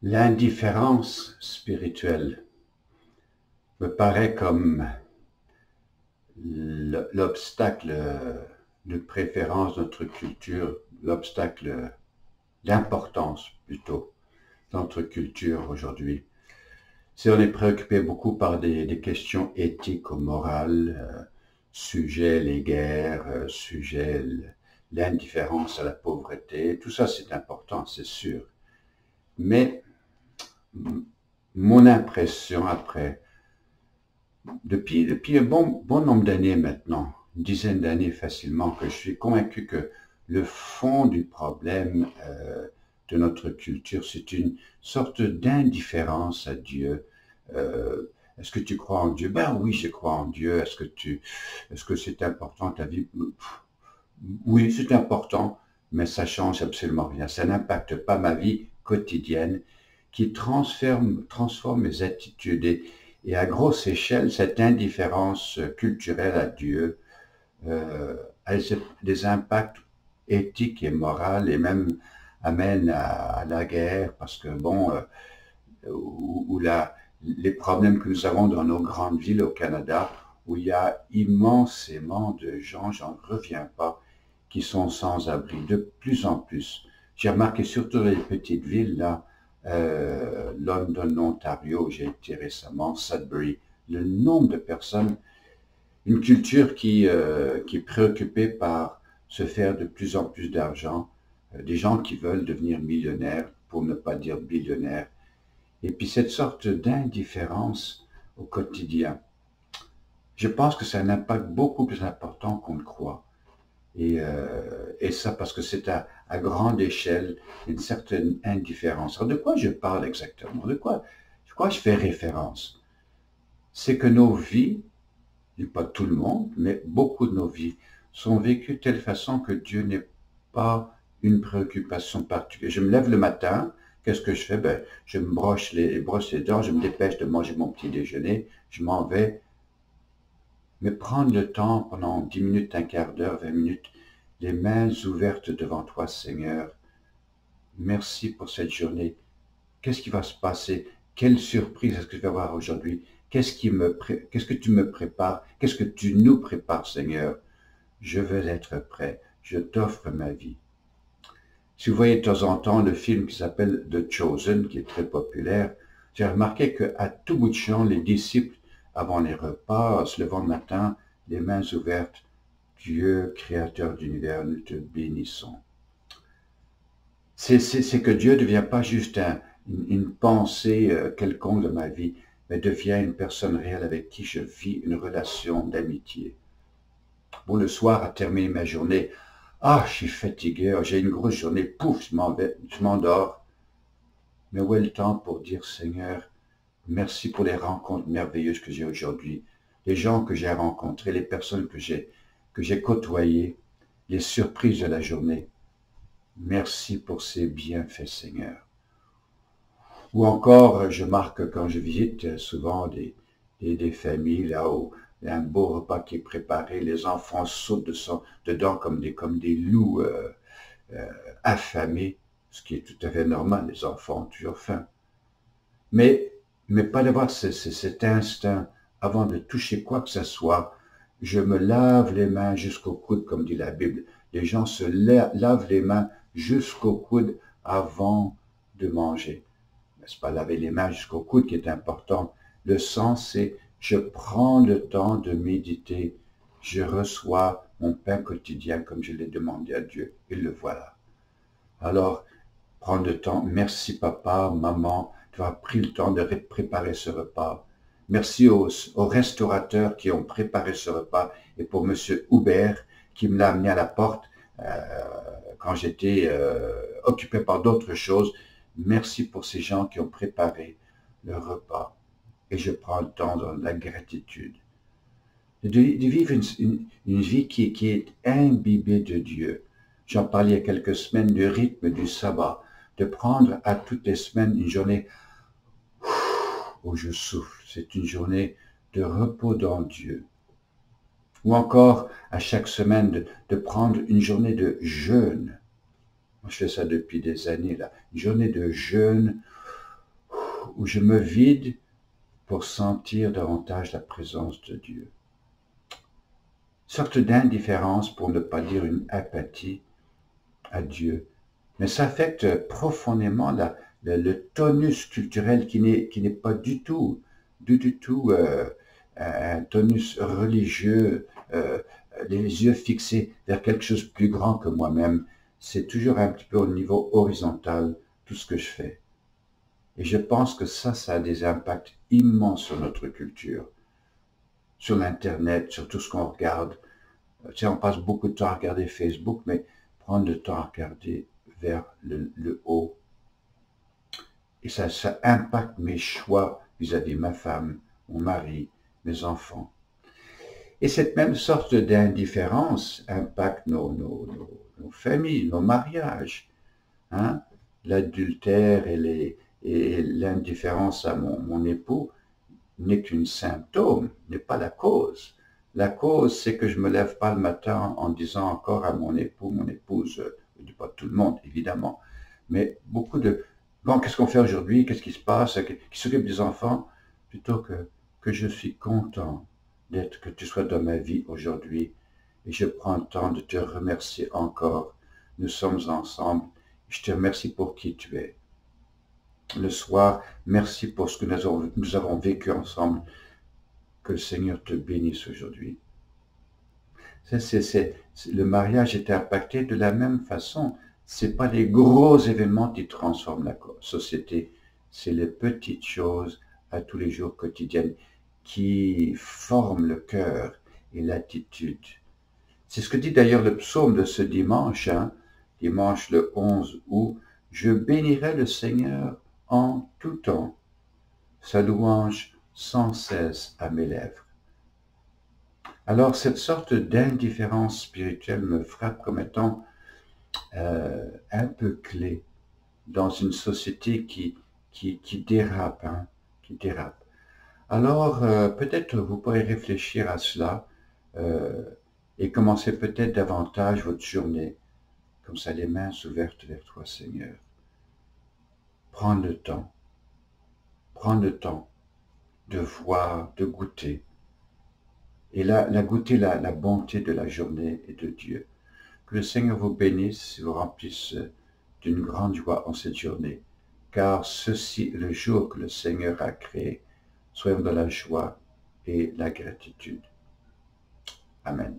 L'indifférence spirituelle me paraît comme l'obstacle de préférence de notre culture, l'obstacle d'importance plutôt de notre culture aujourd'hui. Si on est préoccupé beaucoup par des questions éthiques ou morales, sujet les guerres, sujet l'indifférence à la pauvreté, tout ça c'est important, c'est sûr. Mais mon impression après, depuis un bon nombre d'années maintenant, une dizaine d'années facilement, que je suis convaincu que le fond du problème de notre culture, c'est une sorte d'indifférence à Dieu. Est-ce que tu crois en Dieu? Ben oui, je crois en Dieu. Est-ce que c'est important ta vie? Oui, c'est important, mais ça change absolument rien. Ça n'impacte pas ma vie quotidienne qui transforme mes attitudes. Et à grosse échelle, cette indifférence culturelle à Dieu a des impacts éthiques et moraux et même amène à la guerre parce que bon, les problèmes que nous avons dans nos grandes villes au Canada, où il y a immensément de gens, j'en reviens pas, qui sont sans abri, de plus en plus. J'ai remarqué surtout dans les petites villes, là, London, Ontario, j'ai été récemment, Sudbury, le nombre de personnes, une culture qui est préoccupée par se faire de plus en plus d'argent, des gens qui veulent devenir millionnaires, pour ne pas dire billionnaires, et puis cette sorte d'indifférence au quotidien. Je pense que c'est un impact beaucoup plus important qu'on le croit. Et ça parce que c'est à grande échelle une certaine indifférence. Alors de quoi je parle exactement? De quoi je fais référence? C'est que nos vies, et pas tout le monde, mais beaucoup de nos vies, sont vécues de telle façon que Dieu n'est pas une préoccupation particulière. Je me lève le matin, qu'est-ce que je fais? Ben, je me brosse les dents, je me dépêche de manger mon petit déjeuner, je m'en vais, mais prendre le temps pendant 10 minutes, un quart d'heure, 20 minutes, les mains ouvertes devant toi, Seigneur. Merci pour cette journée. Qu'est-ce qui va se passer? Quelle surprise est-ce que je vais avoir aujourd'hui? Qu'est-ce que tu me prépares? Qu'est-ce que tu nous prépares, Seigneur? Je veux être prêt. Je t'offre ma vie. Si vous voyez de temps en temps le film qui s'appelle The Chosen, qui est très populaire, j'ai remarqué qu'à tout bout de champ, les disciples, avant les repas, se levant le matin, les mains ouvertes, Dieu, créateur d'univers, nous te bénissons. C'est que Dieu ne devient pas juste une pensée quelconque de ma vie, mais devient une personne réelle avec qui je vis une relation d'amitié. Bon, le soir, à terminer ma journée, ah, je suis fatigué, oh, j'ai une grosse journée, pouf, je m'endors. Mais où est le temps pour dire, Seigneur, merci pour les rencontres merveilleuses que j'ai aujourd'hui, les gens que j'ai rencontrés, les personnes que j'ai côtoyées, les surprises de la journée. Merci pour ces bienfaits, Seigneur. Ou encore, je marque quand je visite souvent des familles là où il y a un beau repas qui est préparé, les enfants sautent dedans comme des loups euh, affamés, ce qui est tout à fait normal, les enfants ont toujours faim. Mais, mais pas d'avoir cet instinct avant de toucher quoi que ce soit. Je me lave les mains jusqu'au coude, comme dit la Bible. Les gens se lavent les mains jusqu'au coude avant de manger. Mais c'est pas laver les mains jusqu'au coude qui est important. Le sens, c'est je prends le temps de méditer. Je reçois mon pain quotidien comme je l'ai demandé à Dieu. Et le voilà. Alors, prendre le temps. Merci papa, maman, d'avoir pris le temps de préparer ce repas. Merci aux restaurateurs qui ont préparé ce repas et pour monsieur Hubert qui me l'a amené à la porte quand j'étais occupé par d'autres choses. Merci pour ces gens qui ont préparé le repas. Et je prends le temps dans la gratitude. De vivre une vie qui est imbibée de Dieu. J'en parlais il y a quelques semaines du rythme du sabbat, de prendre à toutes les semaines une journée où je souffle. C'est une journée de repos dans Dieu. Ou encore à chaque semaine de prendre une journée de jeûne. Moi, je fais ça depuis des années là. Une journée de jeûne où je me vide pour sentir davantage la présence de Dieu. Sorte d'indifférence, pour ne pas dire une apathie à Dieu. Mais ça affecte profondément le tonus culturel qui n'est pas du tout un tonus religieux, les yeux fixés vers quelque chose de plus grand que moi-même. C'est toujours un petit peu au niveau horizontal, tout ce que je fais. Et je pense que ça a des impacts immenses sur notre culture, sur l'Internet, sur tout ce qu'on regarde. Tu sais, on passe beaucoup de temps à regarder Facebook, mais prendre le temps à regarder vers le haut. Et ça impacte mes choix vis-à-vis de ma femme, mon mari, mes enfants. Et cette même sorte d'indifférence impacte nos familles, nos mariages. Hein? L'adultère et l'indifférence à mon époux n'est qu'un symptôme, n'est pas la cause. La cause, c'est que je me lève pas le matin en disant encore à mon époux, mon épouse, je ne dis pas tout le monde, évidemment, mais beaucoup de, bon, qu'est-ce qu'on fait aujourd'hui, qu'est-ce qui se passe, qui s'occupe des enfants, plutôt que je suis content que tu sois dans ma vie aujourd'hui, et je prends le temps de te remercier encore. Nous sommes ensemble, je te remercie pour qui tu es. Le soir, merci pour ce que nous avons vécu ensemble. Que le Seigneur te bénisse aujourd'hui. Le mariage est impacté de la même façon. Ce n'est pas les gros événements qui transforment la société, c'est les petites choses à tous les jours quotidiennes qui forment le cœur et l'attitude. C'est ce que dit d'ailleurs le psaume de ce dimanche, dimanche le 11 août. Je bénirai le Seigneur en tout temps, sa louange sans cesse à mes lèvres. Alors cette sorte d'indifférence spirituelle me frappe comme étant un peu clé dans une société qui dérape, qui dérape. Alors peut-être vous pourrez réfléchir à cela et commencer peut-être davantage votre journée, comme ça les mains ouvertes vers toi Seigneur. Prends le temps de voir, de goûter, et là goûter la bonté de la journée et de Dieu. Que le Seigneur vous bénisse et vous remplisse d'une grande joie en cette journée, car ceci est le jour que le Seigneur a créé. Soyons dans la joie et la gratitude. Amen.